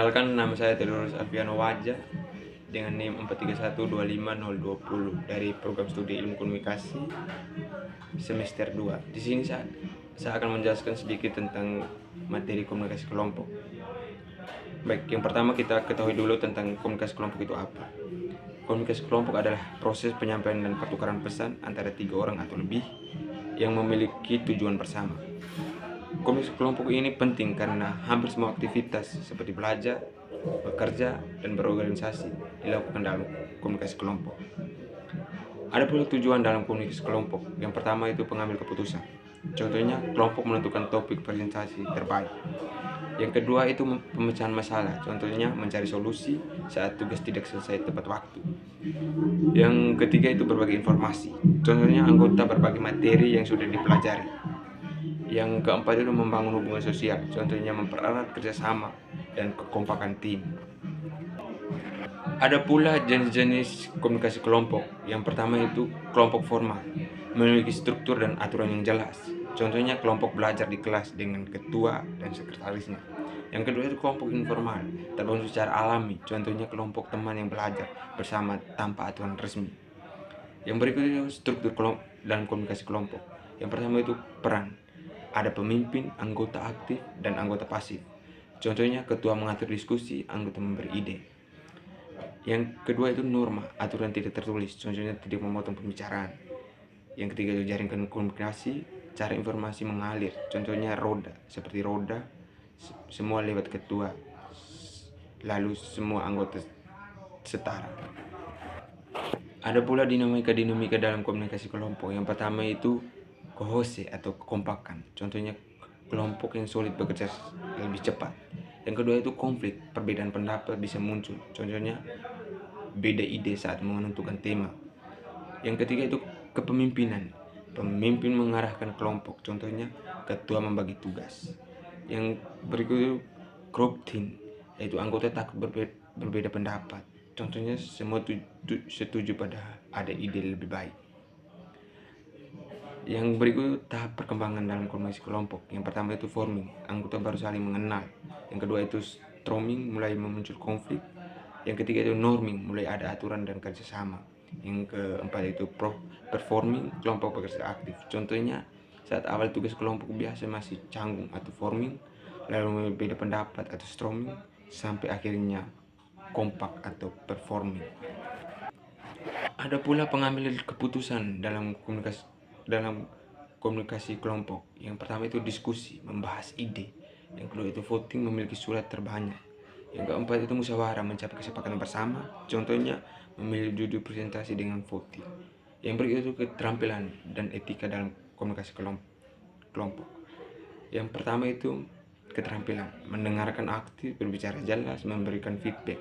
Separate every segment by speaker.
Speaker 1: Perkenalkan, nama saya Theodorus Alfiano Wajah dengan NIM 431250220 dari program studi Ilmu Komunikasi semester 2. Di sini saya akan menjelaskan sedikit tentang materi komunikasi kelompok. Baik, yang pertama kita ketahui dulu tentang komunikasi kelompok itu apa. Komunikasi kelompok adalah proses penyampaian dan pertukaran pesan antara 3 orang atau lebih yang memiliki tujuan bersama. Komunikasi kelompok ini penting karena hampir semua aktivitas seperti belajar, bekerja, dan berorganisasi dilakukan dalam komunikasi kelompok. Ada pula tujuan dalam komunikasi kelompok. Yang pertama itu pengambil keputusan. Contohnya, kelompok menentukan topik presentasi terbaik. Yang kedua itu pemecahan masalah. Contohnya, mencari solusi saat tugas tidak selesai tepat waktu. Yang ketiga itu berbagi informasi. Contohnya, anggota berbagi materi yang sudah dipelajari. Yang keempat itu membangun hubungan sosial, contohnya mempererat kerjasama dan kekompakan tim. Ada pula jenis-jenis komunikasi kelompok. Yang pertama itu kelompok formal, memiliki struktur dan aturan yang jelas. Contohnya kelompok belajar di kelas dengan ketua dan sekretarisnya. Yang kedua itu kelompok informal, terbangun secara alami. Contohnya kelompok teman yang belajar bersama tanpa aturan resmi. Yang berikutnya itu struktur dalam komunikasi kelompok. Yang pertama itu peran. Ada pemimpin, anggota aktif, dan anggota pasif. Contohnya ketua mengatur diskusi, anggota memberi ide. Yang kedua itu norma, aturan tidak tertulis. Contohnya tidak memotong pembicaraan. Yang ketiga itu jaringan komunikasi, cara informasi mengalir. Contohnya roda, seperti roda, semua lewat ketua, lalu semua anggota setara. Ada pula dinamika dalam komunikasi kelompok. Yang pertama itu kohese atau kekompakan. Contohnya kelompok yang sulit bekerja lebih cepat. Yang kedua itu konflik, perbedaan pendapat bisa muncul. Contohnya beda ide saat menentukan tema. Yang ketiga itu kepemimpinan. Pemimpin mengarahkan kelompok. Contohnya ketua membagi tugas. Yang berikut itu group team, yaitu anggota takut berbeda pendapat. Contohnya semua setuju pada ada ide lebih baik. Yang berikut tahap perkembangan dalam komunikasi kelompok. Yang pertama itu forming, anggota baru saling mengenal. Yang kedua itu storming, mulai memuncul konflik. Yang ketiga itu norming, mulai ada aturan dan kerjasama. Yang keempat itu performing, kelompok bekerja aktif. Contohnya saat awal tugas kelompok biasa masih canggung atau forming, lalu beda pendapat atau storming, sampai akhirnya kompak atau performing. Ada pula pengambil keputusan dalam komunikasi kelompok. Yang pertama itu diskusi, membahas ide. Yang kedua itu voting, memiliki surat terbanyak. Yang keempat itu musyawarah, mencapai kesepakatan bersama. Contohnya memilih judul presentasi dengan voting. Yang berikut itu keterampilan dan etika dalam komunikasi kelompok. Yang pertama itu keterampilan, mendengarkan aktif, berbicara jelas, memberikan feedback.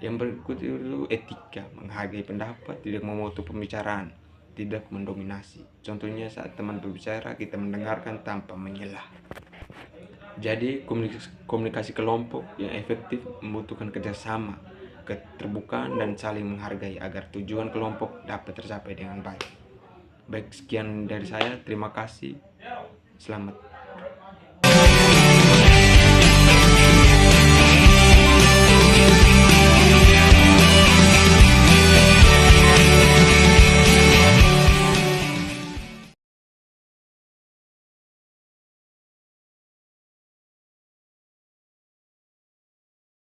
Speaker 1: Yang berikut itu etika, menghargai pendapat, tidak memotong pembicaraan, tidak mendominasi. Contohnya saat teman berbicara, kita mendengarkan tanpa menyelah. Jadi komunikasi kelompok yang efektif membutuhkan kerjasama, keterbukaan, dan saling menghargai agar tujuan kelompok dapat tercapai dengan baik. Baik, sekian dari saya. Terima kasih. Selamat